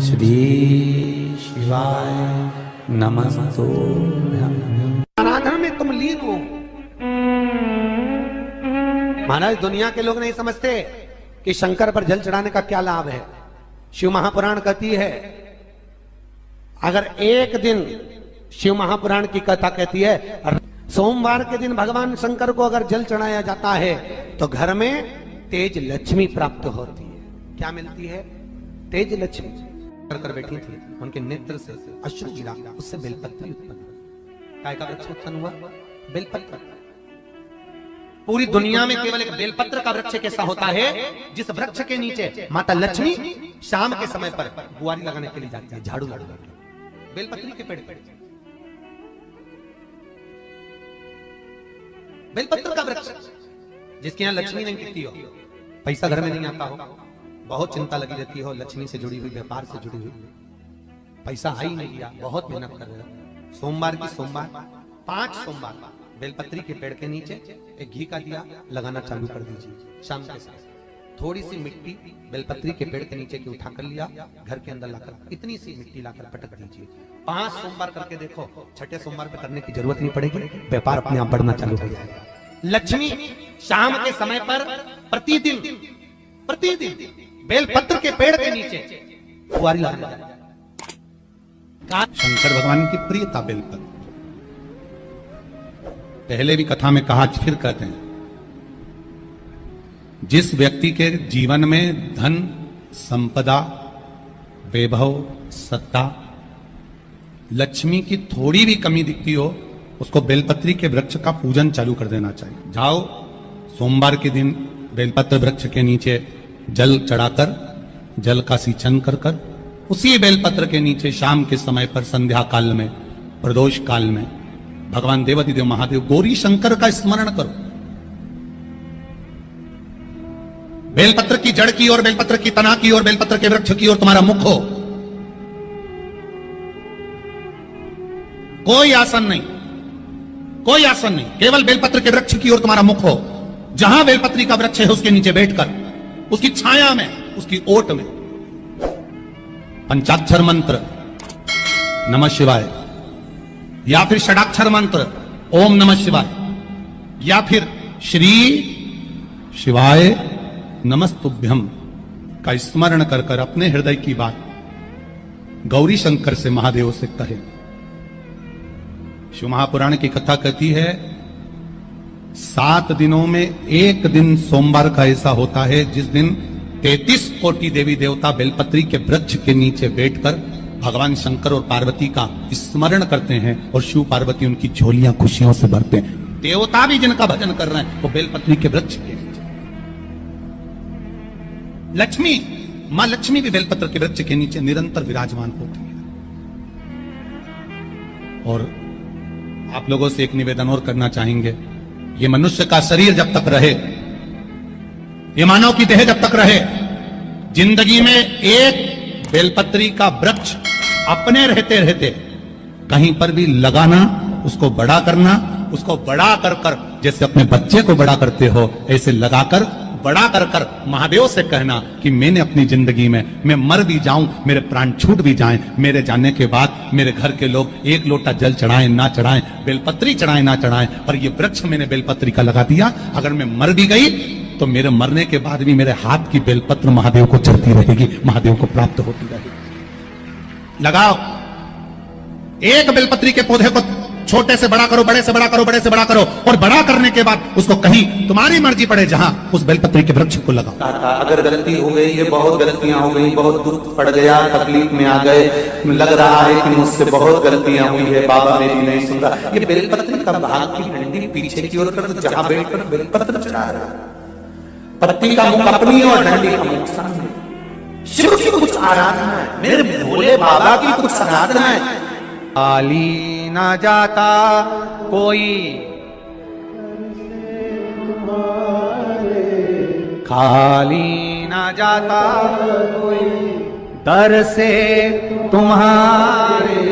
श्री शिवाय नमस्तुभ्यं। आराधना में तुम लीन हो। महाराज दुनिया के लोग नहीं समझते कि शंकर पर जल चढ़ाने का क्या लाभ है। शिव महापुराण कहती है, अगर एक दिन शिव महापुराण की कथा कहती है, सोमवार के दिन भगवान शंकर को अगर जल चढ़ाया जाता है तो घर में तेज लक्ष्मी प्राप्त होती है। क्या मिलती है? तेज लक्ष्मी। कर बैठी थी, उनके नेत्र से अश्रु गिरा, उससे बेलपत्र उत्पन्न। काय का वृक्ष उत्पन्न हुआ? बेलपत्र। पूरी दुनिया में केवल एक बेलपत्र का वृक्ष कैसा होता है जिस वृक्ष के नीचे माता लक्ष्मी शाम के समय पर बुआरी लगाने के लिए जाती है, झाड़ू लगाने। बेलपत्री के पेड़ पर बेलपत्र का वृक्ष, जिसके यहाँ लक्ष्मी नहीं टिकती हो, पैसा घर में नहीं आता हो, बहुत चिंता लगी रहती हो, लक्ष्मी से जुड़ी हुई, व्यापार से जुड़ी हुई, पैसा आ ही नहीं गया, बहुत मेहनत कर रहे हो। सोमवार की सोमवार 5 सोमवार बेलपत्री के पेड़ के नीचे एक घी का दिया लगाना चालू कर दीजिए। शाम के साथ थोड़ी सी मिट्टी बेलपत्री के पेड़ के नीचे की उठा कर लिया, घर के अंदर लाकर इतनी सी मिट्टी लाकर पटक दीजिए। 5 सोमवार करके देखो, छठे सोमवार पे करने की जरूरत नहीं पड़ेगी, व्यापार अपने आप बढ़ना चालू हो जाएगा। लक्ष्मी शाम के समय पर प्रतिदिन बेलपत्र के पेड़ के नीचे बुआरी लगाना। शंकर भगवान की प्रियता बेलपत्र। पहले भी कथा में कहा, फिर कहते हैं, जिस व्यक्ति के जीवन में धन, संपदा, वैभव, सत्ता, लक्ष्मी की थोड़ी भी कमी दिखती हो, उसको बेलपत्री के वृक्ष का पूजन चालू कर देना चाहिए। जाओ सोमवार के दिन बेलपत्र वृक्ष के नीचे जल चढ़ाकर, जल का सिंचन कर कर, उसी बेलपत्र के नीचे शाम के समय पर संध्या काल में, प्रदोष काल में भगवान देवाधिदेव महादेव गौरी शंकर का स्मरण करो। बेलपत्र की जड़ की ओर, बेलपत्र की तना की ओर, बेलपत्र के वृक्ष की ओर तुम्हारा मुख हो। कोई आसन नहीं, कोई आसन नहीं, केवल बेलपत्र के वृक्ष की ओर तुम्हारा मुख हो। जहां बेलपत्री का वृक्ष है उसके नीचे बैठकर, उसकी छाया में, उसकी ओट में पंचाक्षर मंत्र नमः शिवाय, या फिर षडाक्षर मंत्र ओम नमः शिवाय, या फिर श्री शिवाय नमस्तुभ्यम का स्मरण कर कर अपने हृदय की बात गौरी शंकर से, महादेव से कहे। शिव महापुराण की कथा कहती है, 7 दिनों में एक दिन सोमवार का ऐसा होता है जिस दिन 33 कोटि देवी देवता बेलपत्री के वृक्ष के नीचे बैठकर भगवान शंकर और पार्वती का स्मरण करते हैं और शिव पार्वती उनकी झोलियां खुशियों से भरते हैं। देवता भी जिनका भजन कर रहे हैं वो बेलपत्री के वृक्ष के नीचे। लक्ष्मी, मां लक्ष्मी भी बेलपत्र के वृक्ष के नीचे निरंतर विराजमान होती है। और आप लोगों से एक निवेदन और करना चाहेंगे, ये मनुष्य का शरीर जब तक रहे, ये मानव की देह जब तक रहे, जिंदगी में एक बेलपत्री का वृक्ष अपने रहते रहते कहीं पर भी लगाना, उसको बड़ा करना, उसको बड़ा कर कर जैसे अपने बच्चे को बड़ा करते हो ऐसे लगाकर बड़ा कर कर महादेव से कहना कि मैंने अपनी जिंदगी में, मैं मर भी जाऊं, मेरे प्राण छूट भी जाएं, मेरे जाने के बाद मेरे घर के लोग एक लोटा जल चढ़ाएं ना चढ़ाएं, बेलपत्री चढ़ाएं ना चढ़ाएं, पर ये वृक्ष मैंने बेलपत्री का लगा दिया, अगर मैं मर भी गई तो मेरे मरने के बाद भी मेरे हाथ की बेलपत्र महादेव को चढ़ती रहेगी, महादेव को प्राप्त होती रहेगी। लगाओ, एक बेलपत्री के पौधे को छोटे से बड़ा करो, बड़े से बड़ा करो, बड़े से बड़ा करो, और बड़ा करने के बाद उसको कहीं तुम्हारी मर्जी पड़े जहां उस बेलपत्री के वृक्ष को लगाओ। अगर गलती हो गई, ये बहुत गलतियां हो गई, बहुत दुख पड़ गया, तकलीफ में आ गए, लग रहा है कि मुझसे बहुत गलतियां हुई है, बाबा मेरी नहीं सुन रहा, ये बेलपत्री का भाग की डंडी पीछे की ओर कर, जहां बैठकर बेलपत्र चढ़ा रहा, पत्ती का मुख अपनी और डंडी का मुख सामने। शिव की कुछ आराधना है, मेरे भोले बाबा की कुछ आराधना है। खाली ना जाता कोई, खाली ना जाता कोई, दर से तुम्हारे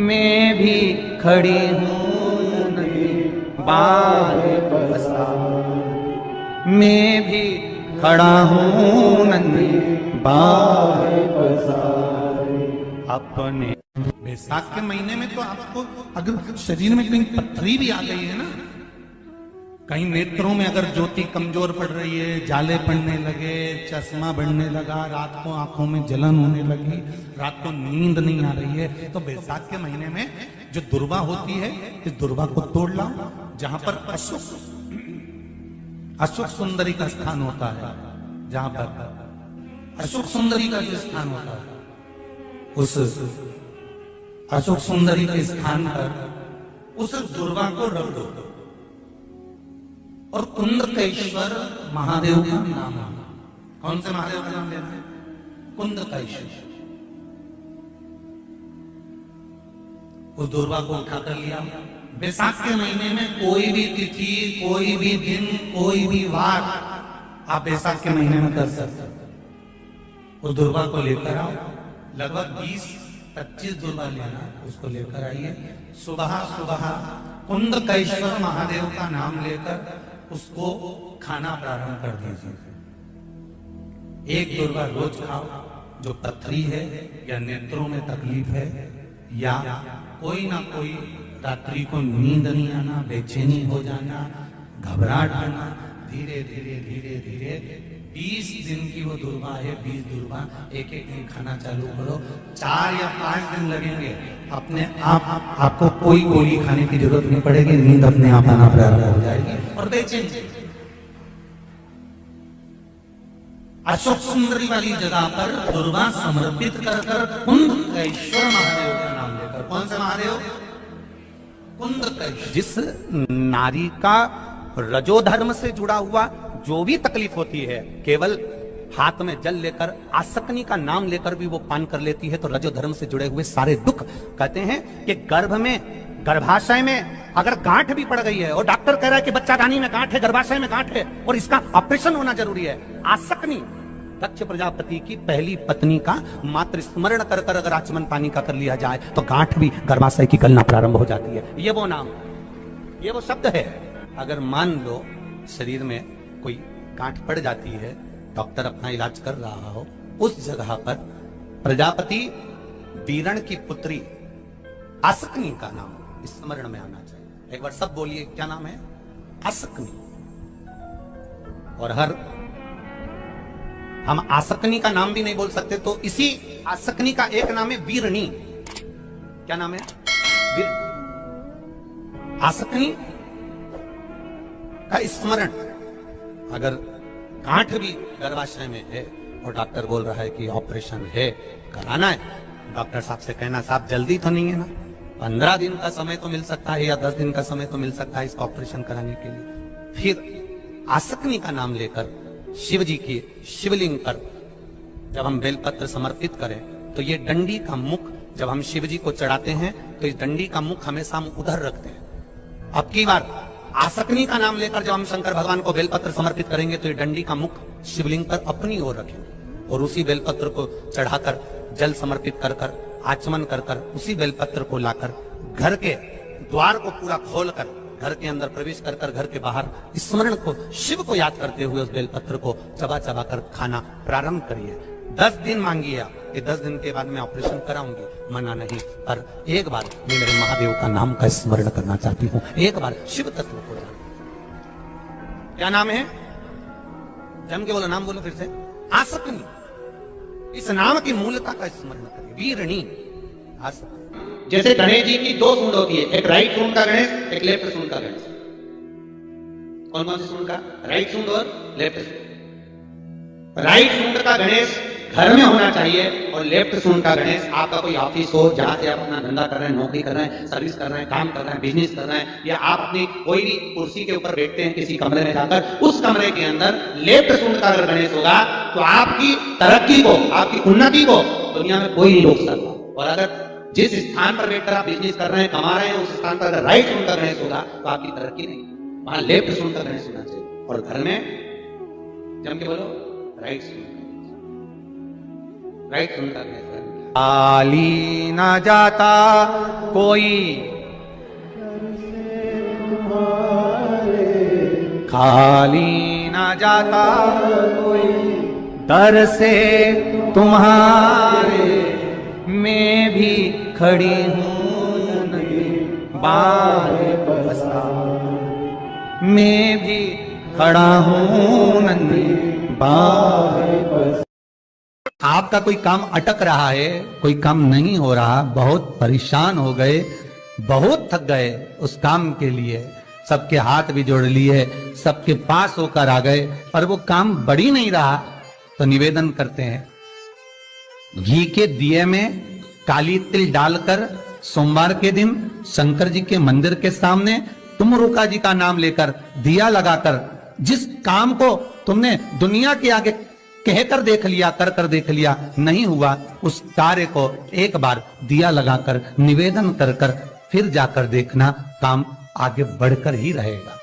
मैं भी खड़ी हूँ नहीं, बाहें पसार मैं भी खड़ा हूँ नंदी बाहे पसारे अपने। बैसाख के महीने में तो आपको अगर शरीर में कहीं पथरी भी आ गई है ना, कहीं नेत्रों में अगर ज्योति कमजोर पड़ रही है, जाले पड़ने लगे, चश्मा बढ़ने लगा, रात को आंखों में जलन होने लगी, रात को नींद नहीं आ रही है, तो बैसाख के महीने में जो दुर्वा होती है, इस दुर्वा को तोड़ लाओ। जहां पर अशुक सुंदरी का स्थान होता है, जहां पर अशुक सुंदरी का जो स्थान होता है, उस अशोक सुंदरी के स्थान पर उस दुर्वा को रख दो और कुंदकेश्वर महादेव का नाम है। कौन से महादेव का नाम लेना है? कुंदकेश्वर। उस दुर्वा को उठाकर लिया। बैसाख के महीने में कोई भी तिथि, कोई भी दिन, कोई भी वार आप बैसाख के महीने में कर सकते हो। उस दुर्वा को लेकर आओ, लगभग 20-25 दुर्वा लेना, उसको लेकर आइए। सुबह सुबह कुंदकेश्वर महादेव का नाम लेकर उसको खाना प्रारंभ कर दीजिए। एक दुर्वा रोज खाओ। जो पथरी है या नेत्रों में तकलीफ है या कोई ना कोई रात्रि को नींद नहीं आना, बेचैनी हो जाना, घबराहट होना, धीरे धीरे धीरे धीरे 20 दिन की वो दुर्वा है, 20 दुर्वा एक एक दिन खाना चालू करो। 4 या 5 दिन लगेंगे, अपने आप आपको कोई गोली खाने की जरूरत नहीं पड़ेगी, नींद अपने आप आना प्रारंभ हो जाएगी और बेचैनी। अशोक सुंदरी वाली जगह पर दुर्वा समर्पित कर कुंदकेश्वर महादेव का नाम लेकर। कौन से महादेव? कुंदकेश्वर। जिस नारी का रजोधर्म से जुड़ा हुआ जो भी तकलीफ होती है, केवल हाथ में जल लेकर, आसक्ति का नाम लेकर भी वो पान कर लेती है, तो रजोधर्म से जुड़े हुए सारे दुख, कहते हैं कि गर्भ में, गर्भाशय में अगर गांठ भी पड़ गई है और डॉक्टर कह रहा है कि बच्चादानी में गांठ है, गर्भाशय में गांठ है और इसका ऑपरेशन होना जरूरी है, आसक्ति दक्ष प्रजापति की पहली पत्नी का मात्र स्मरण कर कर अगर आचमन पानी का कर लिया जाए तो गांठ भी गर्भाशय की गलना प्रारंभ हो जाती है। ये वो नाम, ये वो शब्द है। अगर मान लो शरीर में कोई गांठ पड़ जाती है, डॉक्टर अपना इलाज कर रहा हो, उस जगह पर प्रजापति वीरण की पुत्री आसक्ति का नाम स्मरण में आना चाहिए। एक बार सब बोलिए, क्या नाम है? आसक्ति। और हम आसक्ति का नाम भी नहीं बोल सकते, तो इसी आसक्ति का एक नाम है वीरणी। क्या नाम है? आसक्ति का स्मरण। अगर गांठ भी गर्भाशय में है और डॉक्टर बोल रहा है कि ऑपरेशन है, कराना है, डॉक्टर साहब से कहना, साहब जल्दी तो नहीं है ना, 15 दिन का समय तो मिल सकता है या 10 दिन का समय तो मिल सकता है इसका ऑपरेशन कराने के लिए। फिर आसक्ति का नाम लेकर शिव जी की शिवलिंग पर जब हम बेलपत्र समर्पित करें तो ये डंडी का मुख जब हम शिव जी को चढ़ाते हैं तो इस डंडी का मुख हमेशा हम उधर रखते हैं। अब की बार आसक्ति का नाम लेकर जब हम शंकर भगवान को बेलपत्र समर्पित करेंगे तो ये डंडी का मुख शिवलिंग पर अपनी ओर रखेंगे और उसी बेलपत्र को चढ़ाकर जल समर्पित कर कर आचमन कर कर उसी बेलपत्र को लाकर घर के द्वार को पूरा खोलकर घर के अंदर प्रवेश कर कर घर के बाहर स्मरण को, शिव को याद करते हुए उस बेलपत्र को चबा चबा कर खाना प्रारंभ करिए। 10 दिन मांगिए आप, ये 10 दिन के बाद मैं ऑपरेशन कराऊंगी, मना नहीं, पर एक बार मैं मेरे महादेव का नाम का स्मरण करना चाहती हूँ, एक बार शिव तत्व को जान। क्या नाम है? जम के बोलो, नाम बोलो फिर से। आसक्ति। इस नाम की मूलता का स्मरण करिए, वीरणी आसक्ति। जैसे गणेश जी की 2 सूंड होती है, एक राइट सूंड का गणेश, एक लेफ्ट सूंड का गणेश। कौन कौन सी सूंड का? राइट सूंड और लेफ्ट सूंड। राइट सूंड का गणेश घर में होना चाहिए और लेफ्ट सूंड का गणेश आपका कोई ऑफिस हो, जहां से आप अपना धंधा कर रहे हैं, नौकरी कर रहे हैं, सर्विस कर रहे हैं, काम कर रहे हैं, बिजनेस कर रहे हैं, या आप अपनी कोई भी कुर्सी के ऊपर बैठते हैं किसी कमरे में जाकर, उस कमरे के अंदर लेफ्ट सूंड का अगर गणेश होगा तो आपकी तरक्की को, आपकी उन्नति को दुनिया में कोई नहीं रोक सकता। और अगर जिस स्थान पर बैठकर आप बिजनेस कर रहे हैं, कमा रहे हैं, उस स्थान पर अगर राइट सूंड का गणेश होगा तो आपकी तरक्की नहीं, वहां लेफ्ट सूंड का गणेश होना चाहिए। और घर में जम के बोलो, राइट सूंड, राइट सूंड का गणेश। खाली ना जाता कोई, खाली ना जाता कोई, तरसे तुम्हारे मैं भी खड़ी हूँ नदी बाहे बसा, मैं भी खड़ा हूँ नदी बाहे बसा। आपका कोई काम अटक रहा है, कोई काम नहीं हो रहा, बहुत परेशान हो गए, बहुत थक गए उस काम के लिए, सबके हाथ भी जोड़ लिए, सबके पास होकर आ गए, पर वो काम बढ़ ही नहीं रहा, तो निवेदन करते हैं घी के दिए में काली तिल डालकर सोमवार के दिन शंकर जी के मंदिर के सामने तुम रुका जी का नाम लेकर दिया लगाकर, जिस काम को तुमने दुनिया के आगे कहकर देख लिया, कर देख लिया, नहीं हुआ, उस कार्य को एक बार दिया लगाकर निवेदन कर फिर जाकर देखना, काम आगे बढ़कर ही रहेगा।